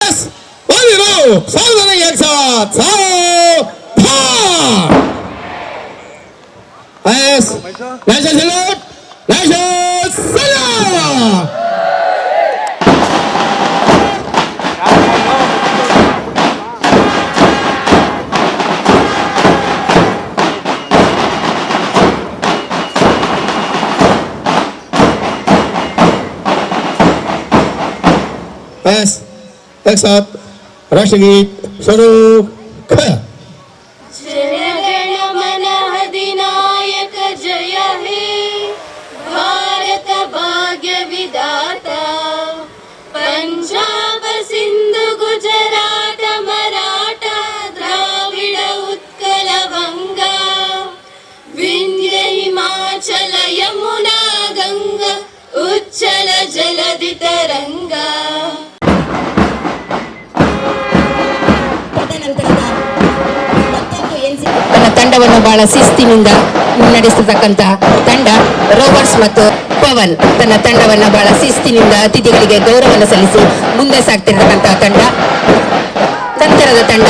S ಬಂದಿರು ಸಾವಧಾನ एक साथ S national salute national salute S एक साथ राष्ट्रगीत शुरू कर जय गण मन अधिनायक जय हे भारत भाग्य विधाता पंजाब सिंधु गुजरात मराठा द्राविड उत्कल गंगा विंध्य हिमाचल यमुना गंगा उच्चल जलधि तरंगा ತನ್ನ ತಂಡವನ್ನು ಬಹಳ ಶಿಸ್ತಿನಿಂದ ಮುನ್ನಡೆಸತಕ್ಕಂತ ತಂಡ ರೋವರ್ಸ್ ಮತ್ತು ಪವನ್ ತನ್ನ ತಂಡವನ್ನು ಬಹಳ ಶಿಸ್ತಿನಿಂದ ಅತಿಥಿಗಳಿಗೆ ಗೌರವವನ್ನು ಸಲ್ಲಿಸಿ ಮುಂದೆ ಸಾಗ್ತಿರತಕ್ಕಂತಹ ತಂಡ. ನಂತರದ ತಂಡ